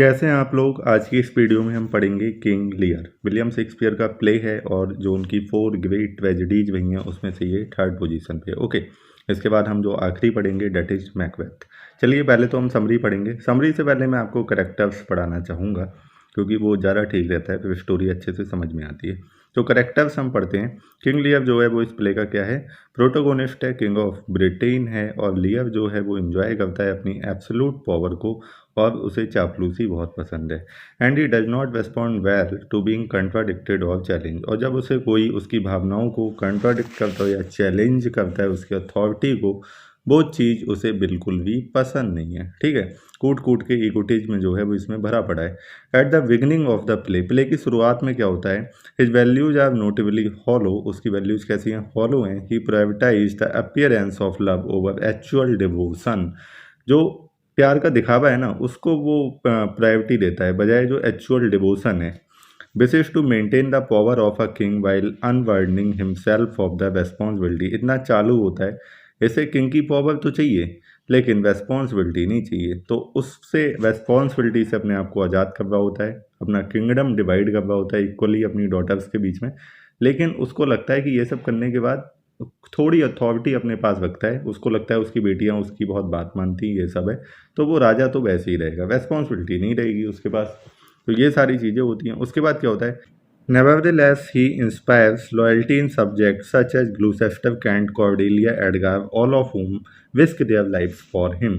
कैसे हैं आप लोग। आज की इस वीडियो में हम पढ़ेंगे किंग लियर। विलियम शेक्सपियर का प्ले है और जो उनकी 4 ग्रेट ट्रेजेडीज हुई हैं उसमें से ये 3rd पोजीशन पे है। ओके, इसके बाद हम जो आखिरी पढ़ेंगे डेट इज मैकबेथ। चलिए पहले तो हम समरी पढ़ेंगे। समरी से पहले मैं आपको करेक्टर्स पढ़ाना चाहूँगा क्योंकि वो ज़्यादा ठीक रहता है, फिर स्टोरी अच्छे से समझ में आती है। तो करेक्टर्स हम पढ़ते हैं। किंग लियर जो है वो इस प्ले का क्या है, प्रोटोगोनिस्ट है, किंग ऑफ ब्रिटेन है और लियर जो है वो इंजॉय करता है अपनी एब्सोल्यूट पावर को और उसे चापलूसी बहुत पसंद है। And he does not respond well to being contradicted और चैलेंज। और जब उसे कोई उसकी भावनाओं को कंट्राडिक्ट करता है या चैलेंज करता है उसकी अथॉरिटी को, वो चीज़ उसे बिल्कुल भी पसंद नहीं है। ठीक है, कूट कूट के इगोटिज्म जो है वो इसमें भरा पड़ा है। At the beginning of the play की शुरुआत में क्या होता है, his values are notably hollow. उसकी वैल्यूज कैसी हैं, हॉलो हैं। He prioritize the appearance of love over actual devotion. जो प्यार का दिखावा है ना, उसको वो प्रायोरिटी देता है बजाय जो एक्चुअल डिवोशन है। Wishes to maintain the power of a king while unburdening himself of the responsibility. इतना चालू होता है, इसे किंग की पावर तो चाहिए लेकिन रेस्पॉन्सिबिलिटी नहीं चाहिए। तो उससे रेस्पॉन्सिबिलिटी से अपने आप को आज़ाद कर रहा होता है, अपना किंगडम डिवाइड कर रहा होता है इक्वली अपनी डॉटर्स के बीच में। लेकिन उसको लगता है कि ये सब करने के बाद थोड़ी अथॉरिटी अपने पास रखता है, उसको लगता है उसकी बेटियां उसकी बहुत बात मानती ये सब है, तो वो राजा तो वैसे ही रहेगा, रेस्पॉन्सिबिलिटी नहीं रहेगी उसके पास। तो ये सारी चीज़ें होती हैं। उसके बाद क्या होता है, Nevertheless, he inspires loyalty in subjects such as Gloucester, Kent, Cordelia, Edgar, all of whom risk their lives for him.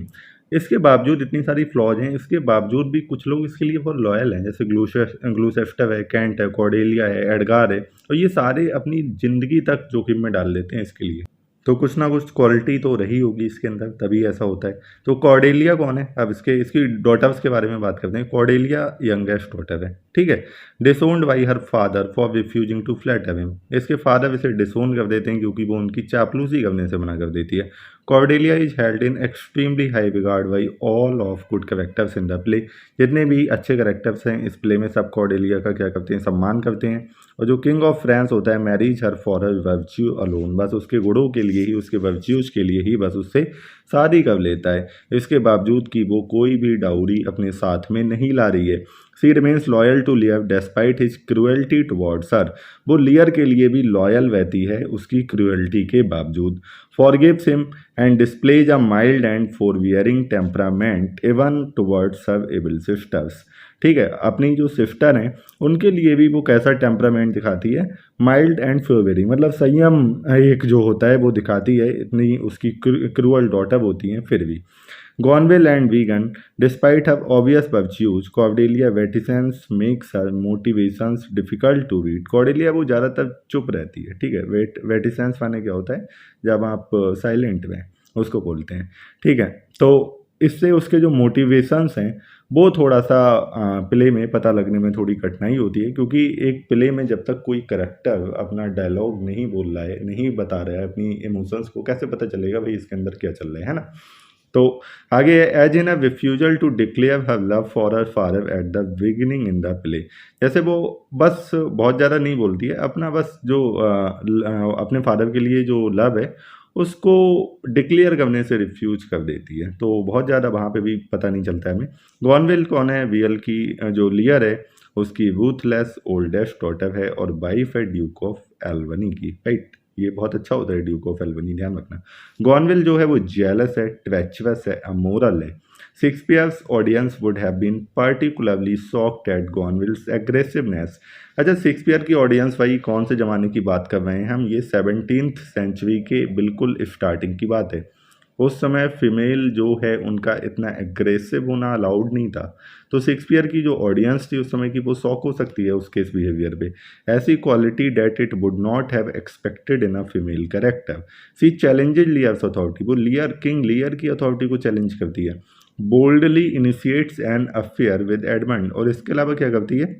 इसके बावजूद इतनी सारी फ्लॉज हैं, इसके बावजूद भी कुछ लोग इसके लिए बहुत लॉयल हैं, जैसे ग्लूसेस्टर है, कैंट है, कॉर्डेलिया है, एडगार है, और ये सारे अपनी ज़िंदगी तक जोखिम में डाल देते हैं इसके लिए। तो कुछ ना कुछ क्वालिटी तो रही होगी इसके अंदर, तभी ऐसा होता है। तो कॉर्डेलिया कौन है, अब इसकी डॉटर्स के बारे में बात करते हैं। कॉर्डेलिया यंगेस्ट डॉटर है, ठीक है। Disowned by her father for refusing to flatter him. इसके फादर इसे डिसोन कर देते हैं क्योंकि वो उनकी चापलूसी करने से मना कर देती है। Cordelia is held in extremely high regard by all of good characters in the play. जितने भी अच्छे करेक्टर्स हैं इस प्ले में सब कॉर्डेलिया का क्या करते हैं, सम्मान करते हैं। और जो किंग ऑफ फ्रांस होता है, marriage her for her virtue alone, बस उसके गुणों के लिए ही, उसके वर्च्यूज के लिए ही बस उससे शादी कर लेता है, इसके बावजूद कि वो कोई भी डाउरी अपने साथ में नहीं ला रही है। She remains loyal to Lear despite his cruelty towards her. वो लियर के लिए भी लॉयल रहती है उसकी क्रूएल्टी के बावजूद। Forgives him and displays a mild and forbearing temperament even towards her evil sisters. ठीक है, अपनी जो सिस्टर हैं उनके लिए भी वो कैसा टेम्परामेंट दिखाती है, माइल्ड एंड फॉरवियरिंग, मतलब संयम एक जो होता है वो दिखाती है। इतनी उसकी क्रूअल डॉटर होती हैं फिर भी। Gonville and Vegan, despite her obvious virtues, Cordelia reticence makes her motivations difficult to read. Cordelia वो ज़्यादातर चुप रहती है, ठीक है। reticence माने क्या होता है, जब आप साइलेंट में, उसको बोलते हैं, ठीक है। तो इससे उसके जो मोटिवेशंस हैं वो थोड़ा सा प्ले में पता लगने में थोड़ी कठिनाई होती है, क्योंकि एक प्ले में जब तक कोई करेक्टर अपना डायलॉग नहीं बोल रहा है, नहीं बता रहा है अपनी इमोशंस को, कैसे पता चलेगा भाई इसके अंदर क्या चल रहा है ना। तो आगे, as in a refusal to declare her love for her father at the beginning in the play. जैसे वो बस बहुत ज़्यादा नहीं बोलती है, अपना बस जो अपने फादर के लिए जो लव है उसको डिक्लेयर करने से रिफ्यूज कर देती है। तो बहुत ज़्यादा वहाँ पे भी पता नहीं चलता है हमें। गॉनविल कौन है, वियल की जो लियर है उसकी रूथलेस ओल्डेस्ट डॉटर है और वाइफ है ड्यूक ऑफ एल्बनी की, राइट। ये बहुत अच्छा होता है ड्यूक ऑफ एल्बनी, ध्यान रखना। गॉनविल जो है वो जेलस है, ट्रेचरस है, अमोरल है। Shakespeare's audience would have been particularly shocked at Goneril's aggressiveness. अच्छा, शेक्सपियर की ऑडियंस भाई कौन से ज़माने की बात कर रहे हैं हम, ये 17th सेंचुरी के बिल्कुल स्टार्टिंग की बात है। उस समय फीमेल जो है उनका इतना एग्रेसिव होना अलाउड नहीं था। तो शेक्सपियर की जो ऑडियंस थी उस समय की, वो शॉक हो सकती है उसके इस बिहेवियर पे। ऐसी quality that it would not have expected in a female character. She challenges Lear's authority, वो लियर, किंग लियर की अथॉरिटी को चैलेंज करती है। Boldly initiates an affair with Edmund, और इसके अलावा क्या करती है,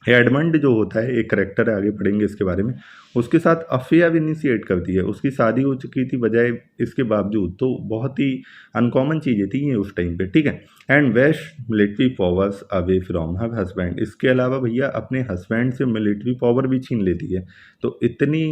एडमंड जो होता है एक करेक्टर है, आगे पढ़ेंगे इसके बारे में, उसके साथ अफेयर इनिशिएट करती है। उसकी शादी हो चुकी थी बजाय इसके बावजूद, तो बहुत ही अनकॉमन चीज़ें थी ये उस टाइम पे, ठीक है। And wrest military powers away from her husband, इसके अलावा भैया अपने हस्बैंड से मिलिट्री पावर भी छीन लेती है। तो इतनी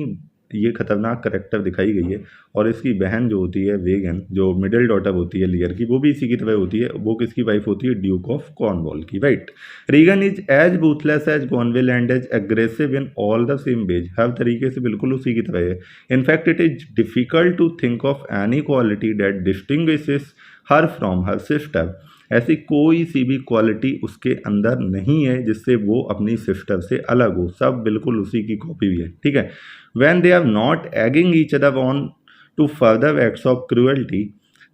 ये खतरनाक करेक्टर दिखाई गई है। और इसकी बहन जो होती है वेगन, जो मिडिल डॉटर होती है लियर की, वो भी इसी की तरह होती है। वो किसकी वाइफ होती है? ड्यूक ऑफ कॉर्नवॉल की, right. Regan is as ruthless as Cornwall and as aggressive in all the same ways, हर तरीके से बिल्कुल उसी की तरह है। In fact it is difficult to think of any quality that distinguishes her from her sister. ऐसी कोई सी भी क्वालिटी उसके अंदर नहीं है जिससे वो अपनी सिस्टर से अलग हो, सब बिल्कुल उसी की कॉपी भी है, ठीक है। When they are not egging each other on to further acts of cruelty,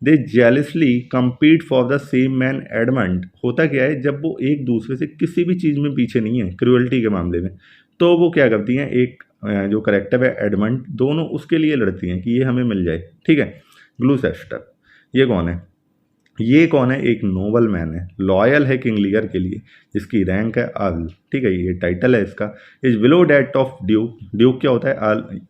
they jealously compete for the same man Edmund. होता क्या है, जब वो एक दूसरे से किसी भी चीज़ में पीछे नहीं है क्रूअल्टी के मामले में, तो वो क्या करती हैं, एक जो करेक्टर है एडमंड, दोनों उसके लिए लड़ती हैं कि ये हमें मिल जाए, ठीक है। ग्लूसेस्टर, ये कौन है? ये कौन है? एक नोबल मैन है, लॉयल है किंग लियर के लिए, जिसकी रैंक है अर्ल, ठीक है, ये टाइटल है इसका। Is below that of duke. Duke क्या होता है?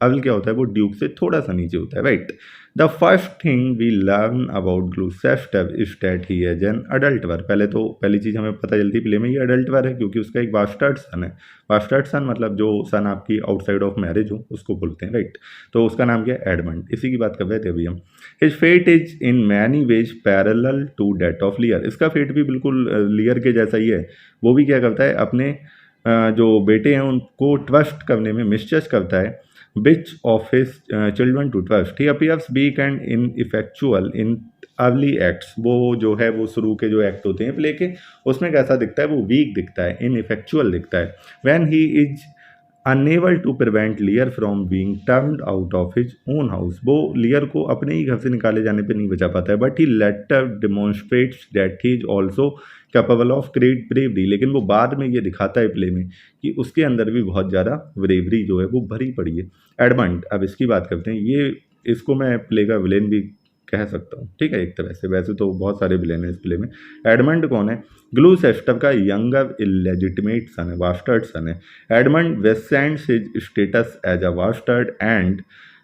अर्ल क्या होता है? वो ड्यूक से थोड़ा सा नीचे होता है, right. The first thing we learn about Gloucester is that he is an adulterer. पहली चीज़ हमें पता चलती प्ले में, ये अडल्टर है क्योंकि उसका एक बास्टर्ड सन है। बास्टर्ड सन मतलब जो सन आपकी आउटसाइड ऑफ मैरिज हो उसको बोलते हैं, राइट। तो उसका नाम क्या है? एडमंड, इसी की बात कर रहे थे अभी हम। His fate is in many ways parallel to that of Lear. इसका फेट भी बिल्कुल लियर के जैसा ही है। वो भी क्या करता है, अपने जो बेटे हैं उनको ट्रस्ट करने में मिसजज करता है। which of his children to trust. He appears weak and ineffectual in early acts. वो जो है वो शुरू के जो एक्ट होते हैं प्ले के, उसमें कैसा दिखता है? वो वीक दिखता है, इनइफेक्चुअल दिखता है। When he is unable to prevent Lear from being turned out of his own house, वो लियर को अपने ही घर से निकाले जाने पे नहीं बचा पाता है। But he later demonstrates that he is also capable of great bravery. लेकिन वो बाद में ये दिखाता है प्ले में कि उसके अंदर भी बहुत ज़्यादा ब्रेवरी जो है वो भरी पड़ी है। एडमंड, अब इसकी बात करते हैं। ये इसको मैं प्ले का विलेन भी कह सकता हूँ, ठीक है, एक तरह से। वैसे तो बहुत सारे विलेन हैं इस प्ले में। एडमंड कौन है? ग्लूसेस्टर का यंगर इलेजिटिमेट सन है, बास्टर्ड सन है। Edmund resents his status as a bastard and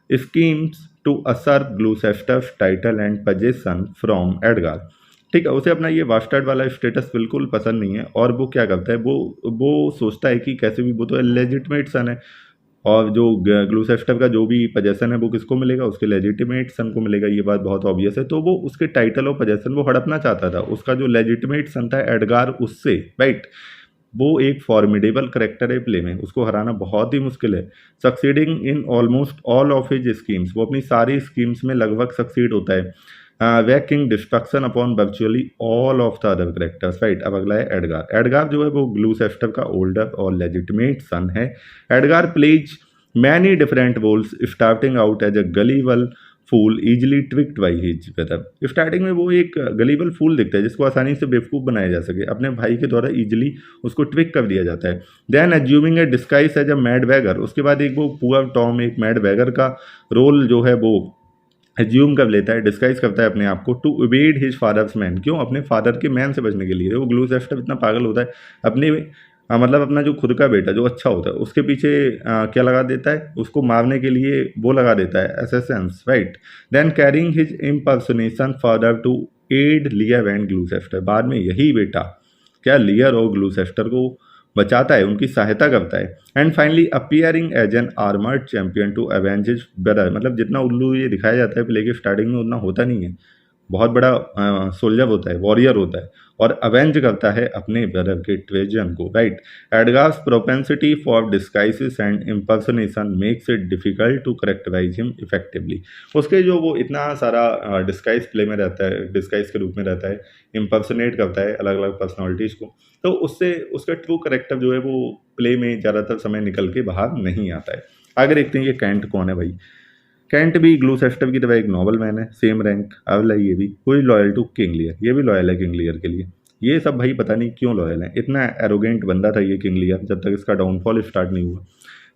schemes to assert Gloucester's title and position from Edgar, ठीक है। उसे अपना ये बास्टर्ड वाला स्टेटस बिल्कुल पसंद नहीं है और वो क्या करता है, वो सोचता है कि कैसे भी वो तो लेजिटिमेट सन है, और जो ग्लूसेस्टर का जो भी पोजेसन है वो किसको मिलेगा? उसके लेजिटिमेट सन को मिलेगा। ये बात बहुत ऑब्वियस है। तो वो उसके टाइटल और पोजेसन वो हड़पना चाहता था। उसका जो लेजिटिमेट सन था एडगार, उससे, राइट। वो एक फॉर्मिडेबल करेक्टर है प्ले में, उसको हराना बहुत ही मुश्किल है। Succeeding in almost all of his schemes, वो अपनी सारी स्कीम्स में लगभग सक्सीड होता है। Wreaking destruction upon virtually all of the other characters, right. अब अगला है एडगार। एडगार जो है वो ग्लूसेस्टर का ओल्डर और लेजिटिमेट सन है। Edgar plays many different roles starting out as a gullible fool easily tricked by his brother. Starting में वो एक गलीबल फूल दिखता है जिसको आसानी से बेवकूफ़ बनाया जा सके, अपने भाई के द्वारा इजिली उसको ट्विक कर दिया जाता है। Then assuming a disguise as a mad beggar, उसके बाद एक वो पुअर टॉम एक मैड वैगर का रोल जो है वो एज्यूम कर लेता है, डिस्गाइज करता है अपने आप को, to evade his father's men. क्यों? अपने फादर के मैन से बचने के लिए। वो ग्लूसेस्टर इतना पागल होता है अपने मतलब अपना जो खुद का बेटा जो अच्छा होता है उसके पीछे क्या लगा देता है? उसको मारने के लिए वो लगा देता है assassins, right. Then carrying his impersonation further to aid Lear and Gloucester. बाद में यही बेटा क्या लियर और ग्लूसेस्टर को बचाता है, उनकी सहायता करता है। And finally appearing as an armoured champion to avenge his brother. मतलब जितना उल्लू ये दिखाया जाता है प्ले के स्टार्टिंग में उतना होता नहीं है, बहुत बड़ा सोल्जर होता है, वॉरियर होता है, और अवेंज करता है अपने ब्रदर के ट्रेजन को, right. Edgar's propensity for disguises and impersonation makes it difficult to characterize him effectively. उसके जो वो इतना सारा डिस्गाइज प्ले में रहता है, डिस्गाइज के रूप में रहता है, इम्पर्सनेट करता है अलग अलग पर्सनैलिटीज़ को, तो उससे उसका ट्रू करेक्टर जो है वो प्ले में ज़्यादातर समय निकल के बाहर नहीं आता है। आगे देखते हैं ये कैंट कौन है भाई। कैंट भी ग्लूसेस्टर की तरह एक नॉबल मैन है, सेम रैंक अवल है ये भी। Who is loyal to king Lear, ये भी लॉयल है किंग लियर के लिए। ये सब भाई पता नहीं क्यों लॉयल है, इतना एरोगेंट बंदा था ये किंग लियर जब तक इसका डाउनफॉल स्टार्ट नहीं हुआ।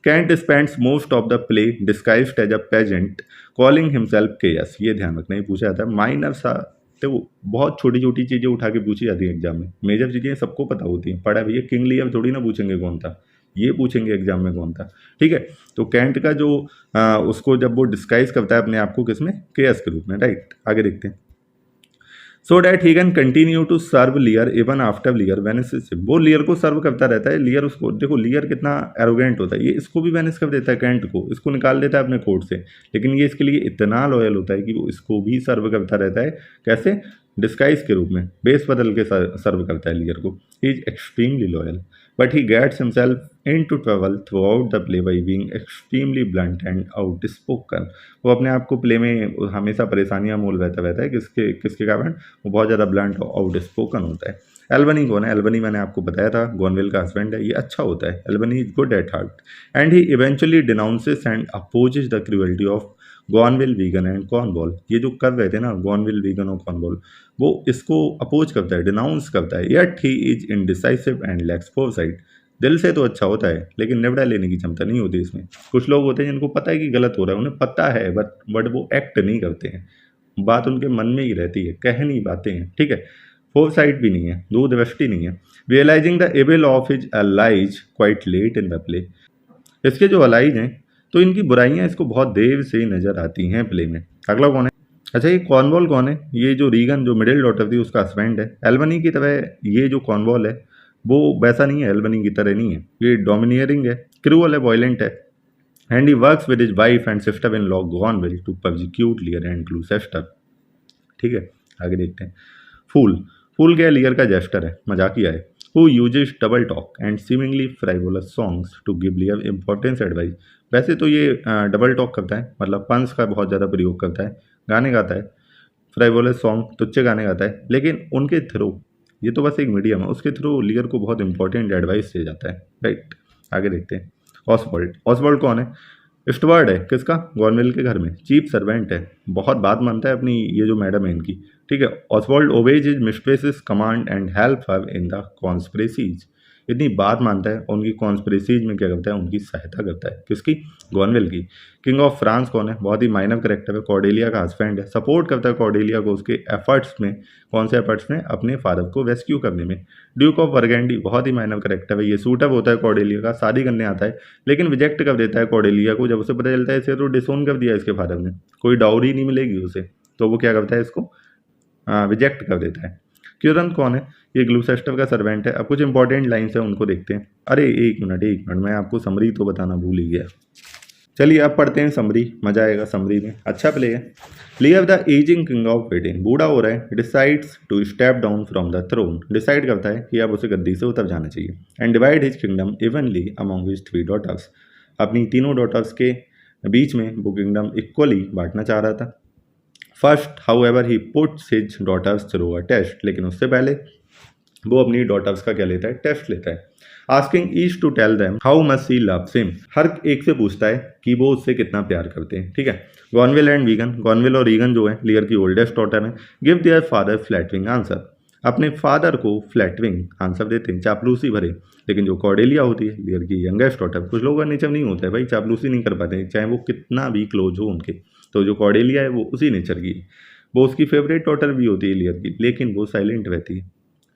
Kent spends most of the play disguised as a peasant calling himself Caius. ये ध्यान रखना, ही पूछा जाता है माइनर सा, तो बहुत छोटी छोटी चीज़ें उठा के पूछी जाती हैं एग्जाम में। मेजर चीज़ें सबको पता होती हैं, पढ़ा भैया किंग लियर थोड़ी ना पूछेंगे कौन था, ये पूछेंगे एग्जाम में कौन था, ठीक है। तो कैंट का जो उसको जब वो डिस्गाइज करता है अपने आप को किसमें? केयस के रूप में, राइट। आगे देखते हैं। So that he can continue to serve Lear even after Lear vanishes. वो लियर को सर्व करता रहता है। लियर उसको देखो, लियर कितना एरोगेंट होता है, ये इसको भी वेनिस कर देता है, कैंट को इसको निकाल देता है अपने कोर्ट से, लेकिन ये इसके लिए इतना लॉयल होता है कि वो इसको भी सर्व करता रहता है। कैसे? डिस्गाइज के रूप में, बेस बदल के सर्व करता है लियर को। He is extremely loyal but he gets himself into trouble throughout the play by being extremely blunt and outspoken. वो अपने आप को प्ले में हमेशा परेशानियां मोल रहता है। किसके किसके कारण? वो बहुत ज़्यादा ब्लंट और आउट स्पोकन होता है। एल्बनी कौन है? एल्बनी मैंने आपको बताया था, गॉनविल का हस्बैंड है। ये अच्छा होता है, Albany is good at heart and he eventually denounces and opposes the cruelty of Goneril, Regan and Cornwall. ये जो कर रहे थे ना गॉनविल, वीगन और कॉर्नवॉल, वो इसको अपोज करता है, डिनाउंस करता है। Yet he is indecisive and lakhs foresight. दिल से तो अच्छा होता है लेकिन निर्णय लेने की क्षमता नहीं होती इसमें। कुछ लोग होते हैं जिनको पता है कि गलत हो रहा है, उन्हें पता है बट वो एक्ट नहीं करते हैं। बात उनके मन में ही रहती है, कहनी बातें हैं, ठीक है। फोरसाइट भी नहीं है, दूरदृष्टि नहीं है। Realizing the evil of his allies quite late in the play. इसके जो अलाइज हैं तो इनकी बुराइयां इसको बहुत देर से नजर आती हैं प्ले में। अगला कौन है? अच्छा, ये कॉर्नवॉल कौन है? ये जो रीगन, जो मिडिल डॉटर थी, उसका हस्बैंड है। एल्बनी की तरह ये जो कॉर्नवॉल है वो वैसा नहीं है, एल्बनी की तरह नहीं है। ये डोमिनियरिंग है, क्रूअल है, वॉयलेंट है। And he works with his wife and sister in law Goneril to prosecute Lear and Gloucester. ठीक है, आगे देखते हैं। फूल। फूल क्या है? लियर का जेस्टर है, मजाकिया है। Who uses double talk and seemingly frivolous songs to give Lear important advice. वैसे तो ये डबल टॉक करता है, मतलब पंस का बहुत ज़्यादा प्रयोग करता है, गाने गाता है, फ्राइवोलस सॉन्ग, तुच्चे गाने गाता है, लेकिन उनके थ्रू, ये तो बस एक मीडियम है, उसके थ्रू लियर को बहुत इंपॉर्टेंट एडवाइस दे जाता है। राइट, आगे देखते हैं। ऑसवर्ल्ड। ऑसवर्ल्ड कौन है? स्टुअर्ड है। किसका? गॉनविल के घर में। चीफ सर्वेंट है, बहुत बात मानता है अपनी ये जो मैडम है इनकी, ठीक है। Oswald obeys his mistress's command and help her in the conspiracies. इतनी बात मानता है और उनकी कॉन्स्पिरेसीज में क्या करता है? उनकी सहायता करता है। किसकी? गॉनविल की। किंग ऑफ फ्रांस कौन है? बहुत ही माइनर करेक्टर है, कॉर्डेलिया का हस्बैंड है। सपोर्ट करता है कॉर्डेलिया को उसके एफर्ट्स में। कौन से एफर्ट्स में? अपने फादर को रेस्क्यू करने में। ड्यूक ऑफ बर्गेंडी बहुत ही माइनर करेक्टर है, ये सूटअप होता है कॉर्डेलिया का, शादी करने आता है लेकिन रिजेक्ट कर देता है कॉर्डेलिया को। जब उसे पता चलता है इसे तो डिसोन कर दिया इसके फादर ने, कोई डाउरी नहीं मिलेगी उसे, तो वो क्या करता है? इसको रिजेक्ट कर देता है। क्यूरन कौन है? ये ग्लूसेस्टर का सर्वेंट है। अब कुछ इंपॉर्टेंट लाइन्स है, उनको देखते हैं। अरे एक मिनट, मैं आपको समरी तो बताना भूल ही गया। चलिए अब पढ़ते हैं समरी, मजा आएगा समरी में। अच्छा प्ले है। Lear the ageing king of Britain, बूढ़ा हो रहा है, decides to step down from the throne. Decide करता है कि अब उसे गद्दी से उतर जाना चाहिए। And divide his kingdom evenly among his 3 daughters. अपनी तीनों डॉटर्स के बीच में वो किंगडम इक्वली बांटना चाह रहा था। First however he puts his daughters through a test. लेकिन उससे पहले वो अपनी डॉटर्स का क्या लेता है? टेस्ट लेता है। Asking each to tell them how much she loves him. हर एक से पूछता है कि वो उससे कितना प्यार करते हैं, ठीक है। गॉनविल एंड वीगन, गॉनविल और रीगन जो है लियर की ओल्डेस्ट डॉटर है, give their father flattering answer. अपने फादर को फ्लैटरिंग आंसर देते हैं, चापलूसी भरे। लेकिन जो कॉर्डेलिया होती है लियर की यंगेस्ट डॉटर, कुछ लोगों का नेचर नहीं होता है भाई, चापलूसी नहीं कर पाते चाहे वो कितना भी क्लोज हो उनके। तो जो कॉर्डेलिया है वो उसी नेचर की है। वो उसकी फेवरेट डॉटर भी होती है लियर की, लेकिन वो साइलेंट रहती है,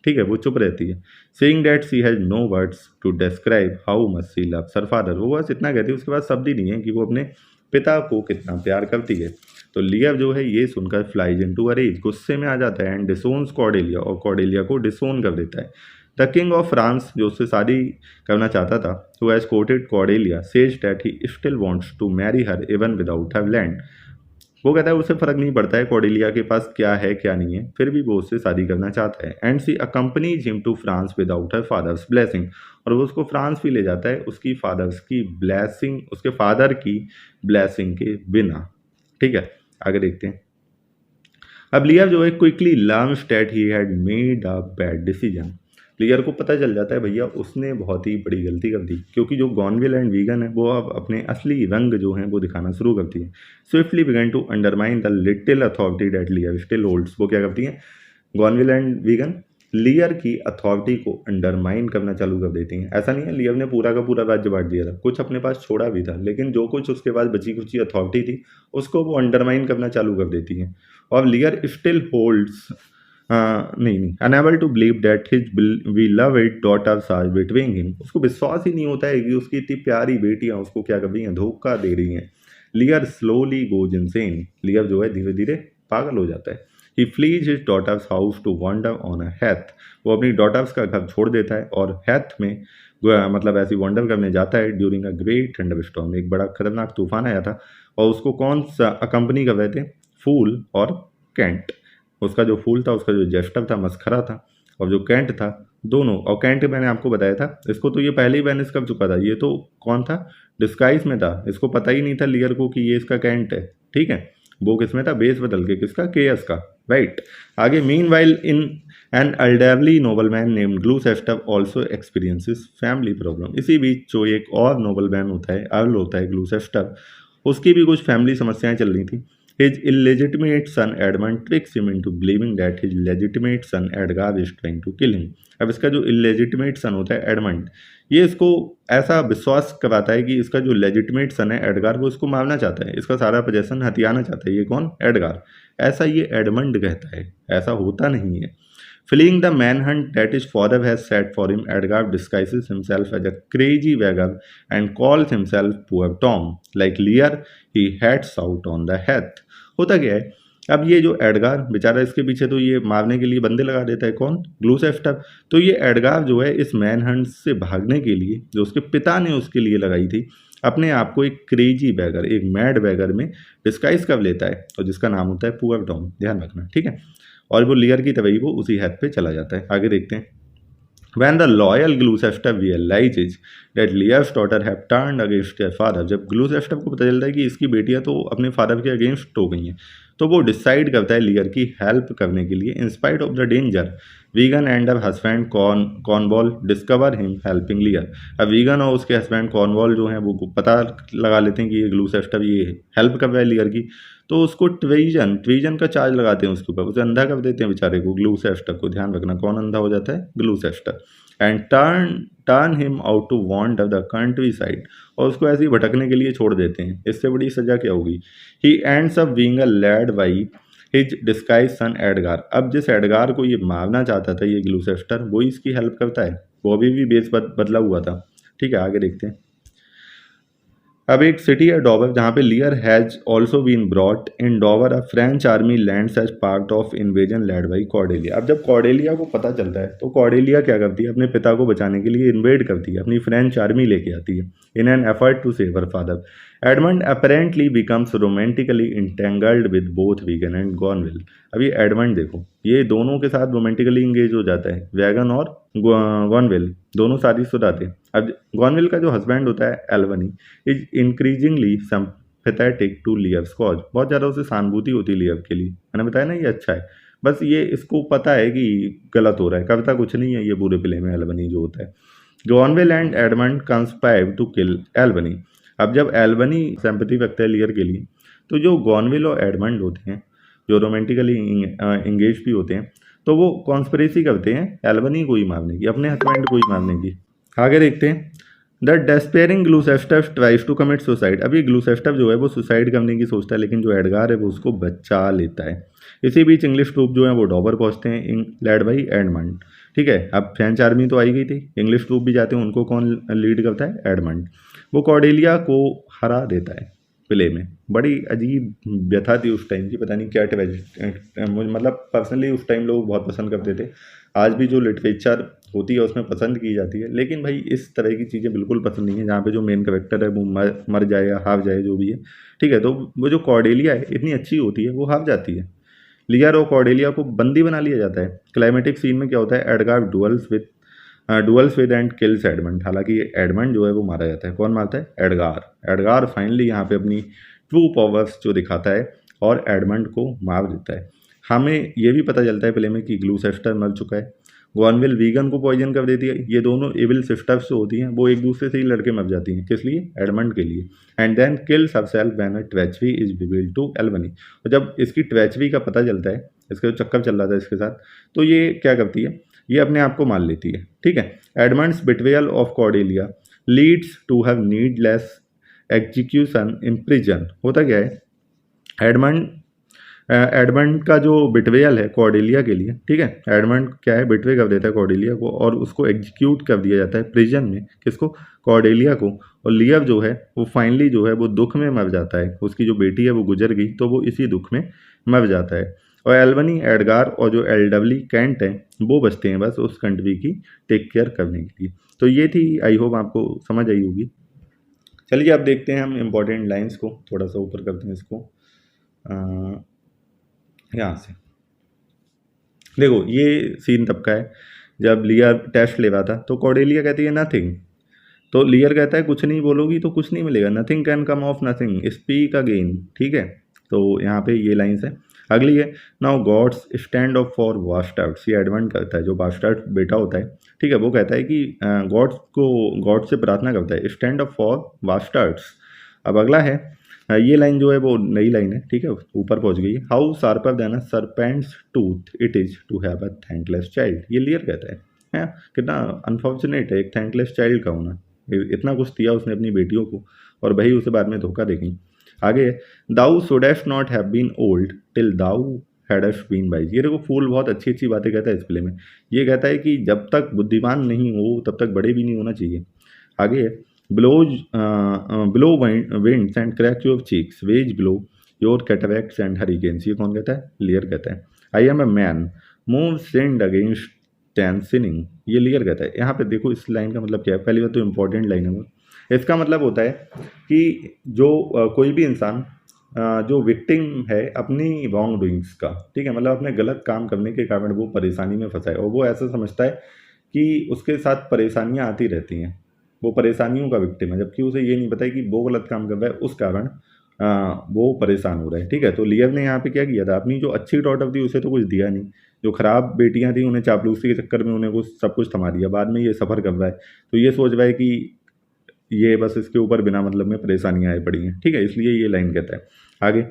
ठीक है, वो चुप रहती है। Saying that she has no words to describe how much she loves her father. वो बस इतना कहती है, उसके बाद शब्द ही नहीं है कि वो अपने पिता को कितना प्यार करती है। तो लियर जो है ये सुनकर फ्लाइज इनटू अ रेज, गुस्से में आ जाता है एंड डिसोन्स कॉर्डेलिया, और कॉर्डेलिया को डिसोन कर देता है। द किंग ऑफ फ्रांस, जो उससे शादी करना चाहता था, who has courted Cordelia, says that he still wants to marry her even without her land. वो कहता है उसे फर्क नहीं पड़ता है कॉर्डेलिया के पास क्या है क्या नहीं है, फिर भी वो उससे शादी करना चाहता है। And she accompanies him to France without her father's blessing. और वो उसको फ्रांस भी ले जाता है उसकी फादर्स की ब्लेसिंग, उसके फादर की ब्लेसिंग के बिना, ठीक है। आगे देखते हैं। अब लियर जो है quickly learns that he had made a bad decision. लियर को पता चल जाता है भैया उसने बहुत ही बड़ी गलती कर दी, क्योंकि जो गॉनविल एंड वीगन है वो अब अपने असली रंग जो हैं वो दिखाना शुरू करती है। Swiftly began to undermine the little authority that Lear still holds. वो क्या करती हैं? गॉनविल एंड वीगन लियर की अथॉरिटी को अंडरमाइन करना चालू कर देती हैं। ऐसा नहीं है लियर ने पूरा का पूरा राज्य बांट दिया था, कुछ अपने पास छोड़ा भी था, लेकिन जो कुछ उसके पास बची कुची अथॉरिटी थी उसको वो अंडरमाइन करना चालू कर देती हैं। और लियर स्टिल होल्ड्स नहीं, unable to believe that his beloved daughters are betraying him. उसको विश्वास ही नहीं होता है कि उसकी इतनी प्यारी बेटियां उसको क्या कर रही हैं? धोखा दे रही हैं। Lear slowly goes insane. Lear जो है धीरे धीरे पागल हो जाता है। He flees his daughters' houses to wander on a heath. वो अपनी डॉटर्स का घर छोड़ देता है और हेथ में मतलब ऐसी वॉन्डर करने जाता है during a great thunder storm. एक बड़ा खतरनाक तूफान आया था और उसको कौन सा अकम्पनी कर रहे थे, फूल और कैंट। उसका जो फूल था, उसका जो जेस्टर था, मस्खरा था, और जो कैंट था, दोनों। और कैंट मैंने आपको बताया था, इसको तो ये पहले ही बैनिश कर चुका था। ये तो कौन था, डिस्गाइज में था, इसको पता ही नहीं था लियर को कि ये इसका कैंट है। ठीक है, वो किसमें था, बेस बदल के, किसका, केएस का, राइट। आगे, meanwhile in an elderly nobleman named Gloucester also experiences family problem. इसी बीच जो एक और नोबलमैन होता है, अर्ल होता है ग्लूसेस्टर, उसकी भी कुछ फैमिली समस्याएं चल रही थी। His illegitimate son Edmund tricks him into believing that his legitimate son Edgar is trying to kill him। अब इसका जो illegitimate son होता है एडमंड, ये इसको ऐसा विश्वास कराता है कि इसका जो लेजिटिमेट सन है एडगार, वो इसको मारना चाहता है, इसका सारा पोजेसन हथियाना चाहता है। ये कौन, एडगार। ऐसा ये एडमंड कहता है, ऐसा होता नहीं है। Fleeing the manhunt that his father has set for him, Edgar disguises himself as a crazy beggar and calls himself Poor Tom. Like Lear, he heads out on the heath। होता क्या है, अब ये जो एडगार बेचारा, इसके पीछे तो ये मारने के लिए बंदे लगा देता है, कौन, ग्लूसेस्टर। तो ये एडगार जो है इस मैनहंट से भागने के लिए, जो उसके पिता ने उसके लिए लगाई थी, अपने आप को एक क्रेजी बैगर, एक मैड बैगर में डिस्गाइज कर लेता है, और जिसका नाम होता है पुअर टॉम, ध्यान रखना, ठीक है। और वो लियर की तरह ही वो उसी हेथ पे चला जाता है। आगे देखते हैं। When the loyal Gloucester realizes that Lear's daughter have turned against their father, जब ग्लूसेस्टर को पता चलता है कि इसकी बेटियां तो अपने फादर के अगेंस्ट हो गई हैं, तो वो डिसाइड करता है लियर की हेल्प करने के लिए। In spite of the danger, vegan and her husband Cornwall discover him helping लियर। अब वीगन और उसके हस्बैंड कॉर्नवॉल जो हैं वो पता लगा लेते हैं कि ये ग्लूसेस्टर ये हेल्प कर रहा है लियर की, तो उसको ट्वीजन का चार्ज लगाते हैं उसके ऊपर, उसे अंधा कर देते हैं बेचारे को, ग्लूसेस्टर को। ध्यान रखना, कौन अंधा हो जाता है, Gloucester. And turn him out to wander the countryside, और उसको ऐसे ही भटकने के लिए छोड़ देते हैं। इससे बड़ी सजा क्या होगी, he ends up being a led by his disguised son Edgar. अब जिस एडगार को ये मारना चाहता था ये ग्लूसेस्टर, वो इसकी हेल्प करता है, वो अभी भी बेस बदला हुआ था। ठीक है, आगे देखते हैं। अब एक सिटी है डॉवर, जहाँ पे Lear has also been brought in Dover. A French army lands as part of invasion led by Cordelia. अब जब कॉर्डेलिया को पता चलता है तो कॉर्डेलिया क्या करती है, अपने पिता को बचाने के लिए इन्वेड करती है, अपनी फ्रेंच आर्मी लेके आती है in an effort to save her father. Edmund apparently becomes romantically entangled with both Regan and Goneril. अब ये एडमंड देखो, ये दोनों के साथ रोमांटिकली इंगेज हो जाता है, वैगन और गॉनविल दोनों शादीशुदा थे। अब गॉनविल का जो हस्बैंड होता है Albany, is increasingly sympathetic to Lear's cause. बहुत ज़्यादा उसे सहानुभूति होती है लियर के लिए, मैंने बताया ना ये अच्छा है, बस ये इसको पता है कि गलत हो रहा है, कविता कुछ नहीं है ये पूरे प्ले में एल्बनी जो होता है। Goneril and Edmund conspire to kill Albany. अब जब एल्बनी सिंपैथी रखता है लियर के लिए, तो जो गॉनविल और एडमंड होते हैं, जो रोमांटिकली इंगेज भी होते हैं, तो वो कॉन्स्पिरेसी करते हैं एल्बनी को ही मारने की, अपने हस्बैंड को ही मारने की। आगे देखते हैं। The despairing Gloucester tries to commit suicide. अभी ग्लूसेस्टर जो है वो सुसाइड करने की सोचता है, लेकिन जो एडगार है वो उसको बचा लेता है। इसी बीच इंग्लिश ट्रूप जो है वो डॉवर पहुंचते हैं, लेड बाई एडमंड। ठीक है, अब फ्रेंच आर्मी तो आई गई थी, इंग्लिश ट्रूप भी जाते हैं, उनको कौन लीड करता है, एडमंड। वो कॉर्डेलिया को हरा देता है प्ले में। बड़ी अजीब व्यथा थी उस टाइम की, पता नहीं क्या मतलब पर्सनली उस टाइम लोग बहुत पसंद करते थे। आज भी जो लिटरेचर होती है उसमें पसंद की जाती है, लेकिन भाई इस तरह की चीज़ें बिल्कुल पसंद नहीं है जहाँ पे जो मेन कैरेक्टर है वो मर जाए या हार जाए, जो भी है। ठीक है, तो वो जो कॉर्डेलिया है इतनी अच्छी होती है, वो हार जाती है। लियर और कॉर्डेलिया को बंदी बना लिया जाता है। क्लाइमेटिक सीन में क्या होता है, Edgar duels with and kills Edmund. हालांकि एडमंड जो है वो मारा जाता है, कौन मारता है, एडगार। एडगार फाइनली यहाँ पे अपनी ट्रू पावर्स जो दिखाता है और एडमंड को मार देता है। हमें ये भी पता चलता है प्ले में कि ग्लूसेस्टर मर चुका है, गॉनविल वीगन को पॉइजन कर देती है। ये दोनों एविल सिस्टर्स जो होती हैं वो एक दूसरे से ही लड़के मर जाती हैं, किस लिए, एडमंड के लिए। And then kills herself when a treachery is revealed to Albany. और जब इसकी ट्रेचरी का पता चलता है, इसका जो चक्कर चल रहा था इसके साथ, तो ये क्या करती है, ये अपने आप को मार लेती है। ठीक है, Edmund's betrayal of Cordelia leads to have needless execution in prison. होता क्या है, एडमंड का जो बिट्रेयल है कॉर्डेलिया के लिए, ठीक है, एडमंड क्या है, बिट्रे कर देता है कॉर्डेलिया को और उसको एग्जीक्यूट कर दिया जाता है प्रिजन में, किसको, कॉर्डेलिया को। और लियर जो है वो फाइनली जो है वो दुख में मर जाता है, उसकी जो बेटी है वो गुजर गई तो वो इसी दुख में मर जाता है। और एल्बनी, एडगार और जो एलडब्ल्यू कैंट है वो बचते हैं बस उस कंट्री की टेक केयर करने के लिए। तो ये थी, आई होप आपको समझ आई होगी। चलिए अब देखते हैं हम इम्पोर्टेंट लाइंस को, थोड़ा सा ऊपर करते हैं इसको यहाँ से। देखो ये सीन तब का है जब लियर टेस्ट ले रहा था तो कॉर्डेलिया कहती है नथिंग, तो लियर कहता है कुछ नहीं बोलोगी तो कुछ नहीं मिलेगा, nothing can come of nothing, speak again. ठीक है, तो यहाँ पे ये लाइन्स है। अगली है, now gods stand up for bastards, ये एडवांट करता है, जो बास्टर्ड बेटा होता है, ठीक है, वो कहता है कि गॉड्स को, गॉड से प्रार्थना करता है, स्टैंड अप फॉर बास्टर्ड्स। अब अगला है, ये लाइन जो है वो नई लाइन है, ठीक है, ऊपर पहुंच गई है। How sharper than a serpent's tooth it is to have a thankless child, ये लियर कहता है कितना अनफॉर्चुनेट है एक थैंकलेस चाइल्ड का होना, इतना कुछ दिया उसने अपनी बेटियों को और वही उसे बाद में धोखा दे गई। आगे, thou shouldst not have been old till thou hadst been wise, ये देखो फूल बहुत अच्छी अच्छी बातें कहता है इस प्ले में। ये कहता है कि जब तक बुद्धिमान नहीं हो तब तक बड़े भी नहीं होना चाहिए। आगे, blows blow winds and crack your cheeks rage blow your cataracts and hurricanes, ये कौन कहता है? लियर कहता है। I am a man more sinned against than sinning, ये लियर कहता है। यहाँ पे देखो इस लाइन का मतलब क्या है, पहली बात तो इंपॉर्टेंट लाइन है वो, इसका मतलब होता है कि जो कोई भी इंसान जो विक्टिम है अपनी रॉन्ग डूइंग्स का, ठीक है, मतलब अपने गलत काम करने के कारण वो परेशानी में फंसा है और वो ऐसा समझता है कि उसके साथ परेशानियां आती रहती हैं, वो परेशानियों का विक्टिम है, जबकि उसे ये नहीं पता है कि वो गलत काम कर रहा है उस कारण वो परेशान हो रहा है। ठीक है, तो लियर ने यहाँ पे क्या किया था, अपनी जो अच्छी डॉटर थी उसे तो कुछ दिया नहीं, जो खराब बेटियां थी उन्हें चापलूसी के चक्कर में उन्हें कुछ सब कुछ थमा दिया, बाद में ये सफ़र कर रहा है तो ये सोच रहा है कि ये बस इसके ऊपर बिना मतलब में परेशानियां आई पड़ी हैं। ठीक है, इसलिए ये लाइन कहता है। आगे,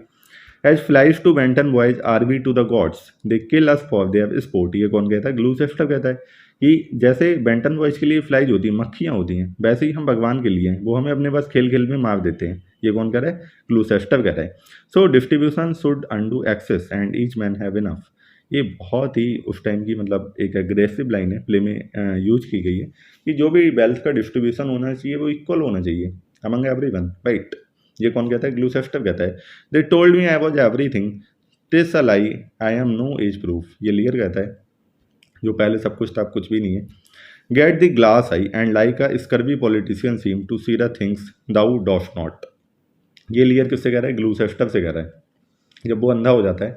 as flies to wanton boys are we to the gods they kill us for their sport, ये कौन कहता है? ग्लूसेस्टर कहता है कि जैसे बेंटन बॉयज के लिए फ्लाइज होती हैं, मक्खियाँ होती हैं, वैसे ही हम भगवान के लिए हैं, वो हमें अपने पास खेल खेल में मार देते हैं, ये कौन कह रहा है? ग्लूसेस्टर कह रहा है। So distribution should undo excess and each man have enough, ये बहुत ही उस टाइम की मतलब एक एग्रेसिव लाइन है, प्ले में यूज की गई है कि जो भी वेल्थ का डिस्ट्रीब्यूशन होना चाहिए वो इक्वल होना चाहिए अमंग एवरीवन, राइट। ये कौन कहता है? ग्लूसेस्टर कहता है। They told me I was everything TISS a lie I am no as proof, ये लियर कहता है जो पहले सब कुछ था अब कुछ भी नहीं है। Get the glass eyes and like a scurvy politician seem to see the things thou dost not, ये लियर किससे कह रहा है? ग्लूसेस्टर से कह रहा है। जब वो अंधा हो जाता है,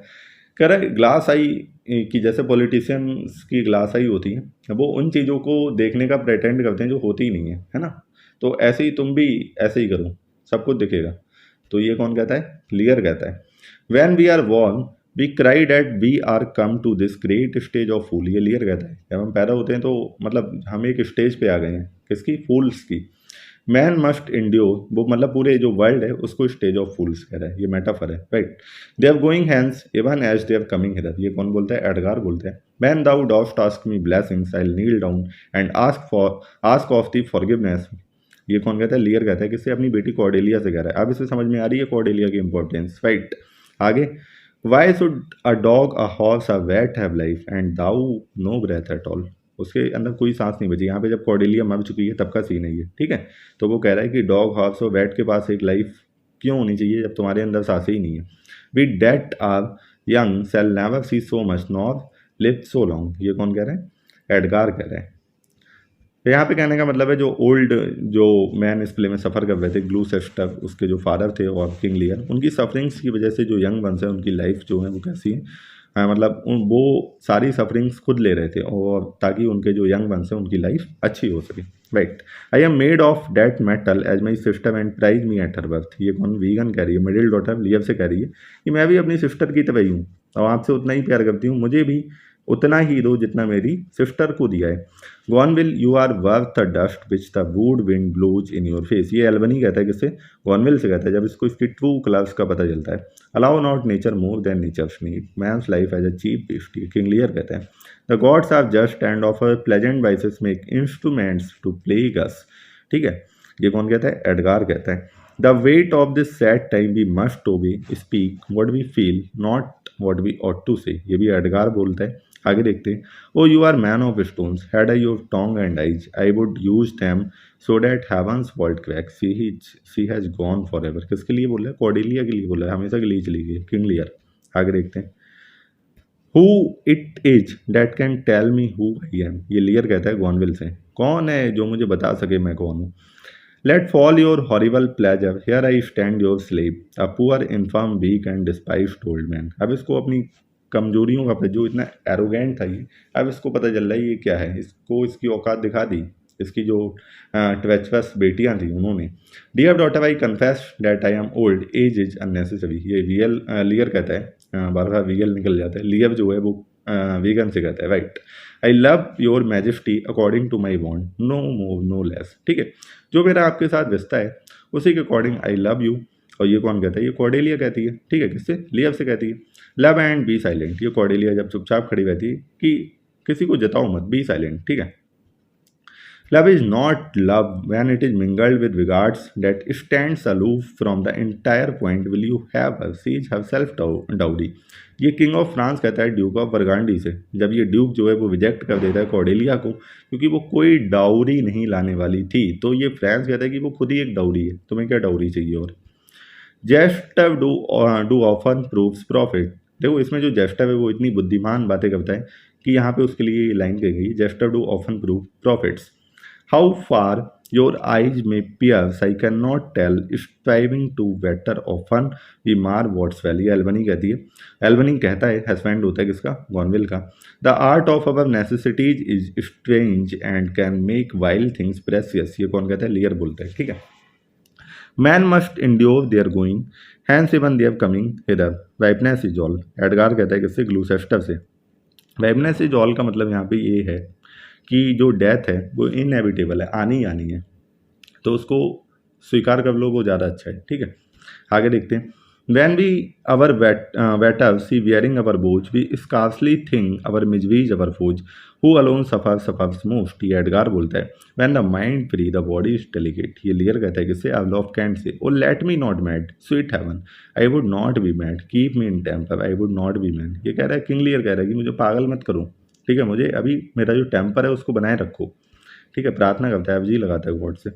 कह रहा है ग्लास आई कि जैसे पॉलिटिशियंस की ग्लास आई होती है, वो उन चीज़ों को देखने का प्रेटेंड करते हैं जो होती ही नहीं है ना, तो ऐसे ही तुम भी ऐसे ही करो, सब कुछ दिखेगा। तो ये कौन कहता है? लियर कहता है। When we are born we cry that we are come to this great stage of fool, ये लियर कहता है। जब हम पैदा होते हैं तो मतलब हम एक स्टेज पे आ गए हैं, किसकी? फूल्स की। मैन मस्ट इंड्योर, वो मतलब पूरे जो वर्ल्ड है उसको स्टेज ऑफ फूल्स कह रहा है, ये मेटाफर है, right. They are going hence even as they are coming here, ये कौन बोलता है? एडगार बोलता है। Man thou dost ask me blessings I will kneel down and ask of thee forgiveness, ये कौन कहता है? लियर कहता है। किससे? अपनी बेटी कॉर्डेलिया से कह रहा है। अब इसे समझ में आ रही है कॉर्डेलिया की इंपॉर्टेंस, राइट। आगे, why should a dog a horse a rat have life and thou no breath at all, उसके अंदर कोई सांस नहीं बची। यहाँ पे जब कॉर्डेलिया मर चुकी है तब का सीन है ये, ठीक है। तो वो कह रहा है कि डॉग हॉर्स और वैट के पास एक लाइफ क्यों होनी चाहिए जब तुम्हारे अंदर सांसें ही नहीं है। We that are young shall never see so much nor live so long, ये कौन कह रहा है? एडगार कह रहा है। तो यहाँ पे कहने का मतलब है जो ओल्ड जो मैन इस प्ले में सफ़र कर रहे थे, ग्लूसेस्टर उसके जो फादर थे और किंग लियर, उनकी सफरिंग्स की वजह से जो यंग वंस है उनकी लाइफ जो है वो कैसी है, मतलब वो सारी सफरिंग्स खुद ले रहे थे और ताकि उनके जो यंग वंस हैं उनकी लाइफ अच्छी हो सके, right. I am made of that metal as my sister and prize me at her worth, ये कौन? वीगन कह रही है, मिडिल डॉटर लियर से कह रही है कि मैं भी अपनी सिस्टर की तरह ही हूँ और आपसे उतना ही प्यार करती हूँ, मुझे भी उतना ही दो जितना मेरी सिस्टर को दिया है। Goneril you are worth the dust which the wood wind blows in your face, ये एल्बनी कहता है। किससे? गॉनविल से कहता है, जब इसको इसकी ट्रू कलर्स का पता चलता है। Allow not nature more than nature's need man's life as a cheap beast, king Lear कहता है। The gods are just and of our pleasant vices make instruments to plague us, ठीक है। ये कौन कहता है? एडगार कहता है। The weight of this sad time we must obey speak what we feel not what we ought to say, ये भी एडगार बोलता है। आगे देखते हैं। ओ you are man of stones had I your tongue and eyes I would use them so that heavens world crack she has gone forever, किसके लिए बोल रहा है? कॉर्डेलिया के लिए बोल रहा है, हमेशा के लिए चली गई, किंग लियर। आगे देखते हैं। Who it is that can tell me who I am, ये लियर कहता है गॉनविल से, कौन है जो मुझे बता सके मैं कौन हूँ। Let fall your horrible pleasure here I stand your slave a poor infirm weak and despised old man. अब इसको अपनी कमजोरियों का जो इतना एरोगेंट था ये, अब इसको पता चल रहा है ये क्या है, इसको इसकी औकात दिखा दी इसकी जो ट्वेचवस बेटियां थी उन्होंने। Dear daughter I confess that I am old age is unnecessary, ये वीएल लियर कहता है, बार बार वीएल निकल जाता है, लियर जो है वो वीगन से कहता है, right. I love your majesty according to my bond no more no less, ठीक है, जो मेरा आपके साथ रिश्ता है उसी के अकॉर्डिंग आई लव यू। और ये कौन कहता है, ये कॉर्डेलिया कहती है, ठीक है, किससे, लियर से कहती है। लव एंड बी साइलेंट, ये कॉर्डेलिया जब चुपचाप खड़ी रहती है कि किसी को जताओ मत, बी साइलेंट, ठीक है। Love is not love when it is mingled with regards that stands aloof from the entire point. Will you have her? She is herself dowry. ये किंग ऑफ फ्रांस कहता है ड्यूक ऑफ बरगांडी से, जब ये Duke जो है वो reject कर देता है कॉर्डेलिया को क्योंकि वो कोई डाउरी नहीं लाने वाली थी, तो ये फ्रांस कहता है कि वो खुद ही एक डाउरी है, तुम्हें क्या डाउरी चाहिए। और jester do often proves prophets, देखो इसमें जो जेस्टर है वो इतनी बुद्धिमान बातें करता है कि यहाँ पे उसके लिए लाइन कही गई, jester do often prove prophets. How far your eyes may pierce I can not tell striving to better often we mar what's well, Albany कहती है, एल्बनी कहता है, हस्बैंड होता है किसका, गॉनविल का। The art of our necessities is strange and can make wild things precious, ये कौन कहता है, लियर बोलता है, ठीक है। Man must endure their going hence even their coming hither, ripeness is all, Edgar कहता है किससे, ग्लूसेस्टर से। वाइपनेस इज ऑल का मतलब यहाँ पे ये है कि जो डेथ है वो इनएविटेबल है, आनी ही आनी है, तो उसको स्वीकार कर लो, वो ज़्यादा अच्छा है, ठीक है। आगे देखते हैं। When we our better see bearing our बोझ we scarcely think our miseries our foes who alone suffers most, ये एडगार बोलता है। When the mind free the body is delicate, ये लियर कहता है किससे, I love can't say. O let me not mad sweet heaven I would not be mad keep me in temper I would not be mad, ये कह रहा है, King Lear कह रहा है कि मुझे पागल मत करो, ठीक है, मुझे अभी मेरा जो टेम्पर है उसको बनाए रखो, ठीक है, प्रार्थना करता है, अब जी लगाता है गॉड से।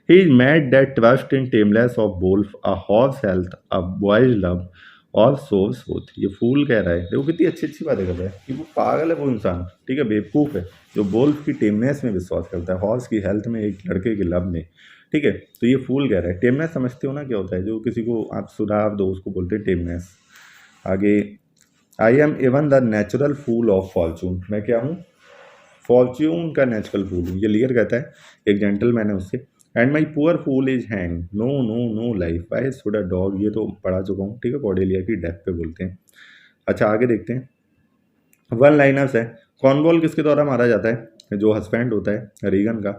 He is mad that trust in tameness of wolf a horse health a boy's love or whore's oath, ये फूल कह रहा है, देखो कितनी अच्छी अच्छी बातें कर रहा है कि वो पागल है वो इंसान, ठीक है, बेवकूफ़ है जो बोल्फ की टेमनेस में विश्वास करता है, हॉर्स की हेल्थ में, एक लड़के के लव में, ठीक है, तो ये फूल कह रहा है। टेमनेस समझते हो ना क्या होता है, जो किसी को आप सुधार दो उसको बोलते हैं टेमनेस। आगे, I am even the natural fool of fortune, मैं क्या हूँ, फॉर्च्यून का नेचुरल फूल हूँ, ये लियर कहता है, एक जेंटलमैन है उससे। And my poor fool is हैंग no no no life I should a dog, ये तो पढ़ा चुका हूँ, ठीक है, कॉर्डेलिया की डेथ पे बोलते हैं। अच्छा आगे देखते हैं, वन लाइनर्स है। कॉर्नवॉल किसके द्वारा मारा जाता है, जो हस्बैंड होता है रीगन का,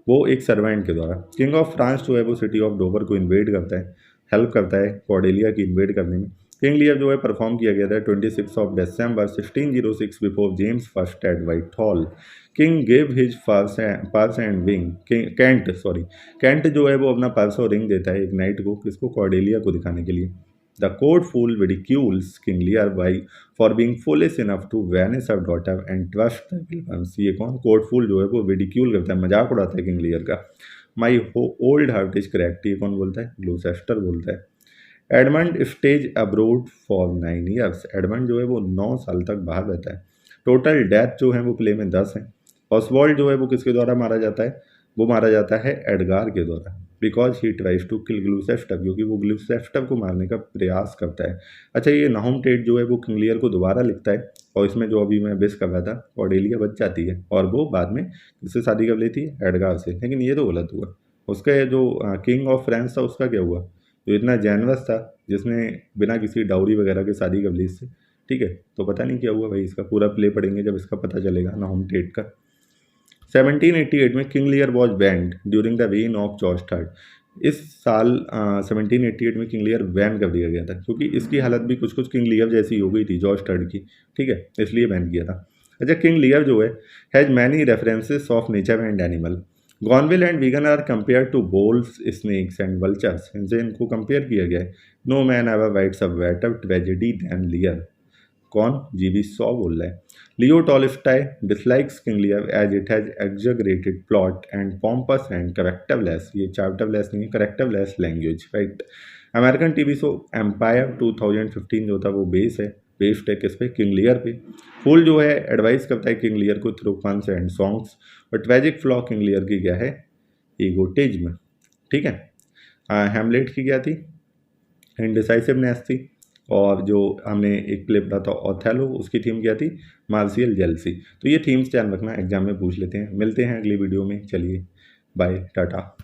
वो एक सर्वेंट के द्वारा। किंग ऑफ फ्रांस जो है वो सिटी ऑफ डोवर को इन्वेड करता है, हेल्प करता है कॉर्डेलिया की इन्वेड करने में। किंग लियर जो है परफॉर्म किया गया था 26 of December 1606 before James first at Whitehall. King gave his purse and wing, Kent जो है वो अपना पर्स और रिंग देता है एक नाइट को, किसको, कॉर्डेलिया को दिखाने के लिए। The court fool ridicules King Lear by for being foolish enough to vanish her daughter and trust the Williams, ये कौन, कोर्ट फूल जो है वो रिडिक्यूल करता है, मजाक उड़ाता है किंग लियर का। My old heart is correct, ये कौन बोलता है, ग्लूसेस्टर बोलता है। Edmund stage abroad for 9 years, Edmund जो है वो 9 साल तक बाहर रहता है। टोटल डेथ जो है वो प्ले में 10 है। ऑसवॉल्ड जो है वो किसके द्वारा मारा जाता है, वो मारा जाता है एडगार के द्वारा, because he tries to kill Gloucester, क्योंकि वो ग्लूसेस्टर को मारने का प्रयास करता है। अच्छा ये नाहुम टेट जो है वो किंग लियर को दोबारा लिखता है, और इसमें जो अभी मैं बेस कर रहा था कॉर्डेलिया बच जाती है, और वो बाद में किससे शादी कर लेती है, एडगार से, लेकिन ये तो गलत हुआ। उसका जो किंग ऑफ फ्रांस था उसका क्या हुआ, जो इतना जेनवस था जिसने बिना किसी डाउरी वगैरह के शादी कर ली इससे, ठीक है, तो पता नहीं क्या हुआ भाई, इसका पूरा प्ले पढ़ेंगे जब इसका पता चलेगा नाहुम टेट का। 1788 में King Lear was banned during the rain of George third, इस साल 1788 में किंग लियर बैन कर दिया गया था, क्योंकि इसकी हालत भी कुछ कुछ किंग लियर जैसी हो गई थी जॉर्ज थर्ड की, ठीक है, इसलिए बैन किया था। अच्छा किंग लियर जो है has many references of nature and animal. Goneril and Regan are compare to wolves snakes and vultures, इनसे इनको कंपेयर किया गया है। No man ever writes a better tragedy than Lear, कौन, जीवी सॉ बोल रहा है। Leo Tolstoy dislikes king Lear as it has exaggerated plot and pompous and characterless, ये चार्टरलेस नहीं है, characterless language, right. American TV show Empire 2015 जो था वो बेस है बेस्ड है किस पे, किंग लियर पे। फूल जो है एडवाइस करता है किंग लियर को थ्रू फन्स एंड सॉन्ग्स, और ट्रेजिक फ्लॉ किंग लियर की क्या है, ईगोटिज्म। ठीक है। हैमलेट की क्या थी, इंडिसाइसिवनेस थी, और जो हमने एक प्ले पढ़ा था ओथेलो, उसकी थीम क्या थी, मार्शियल जेलसी। तो ये थीम्स ध्यान रखना, एग्जाम में पूछ लेते हैं। मिलते हैं अगली वीडियो में, चलिए बाय टाटा।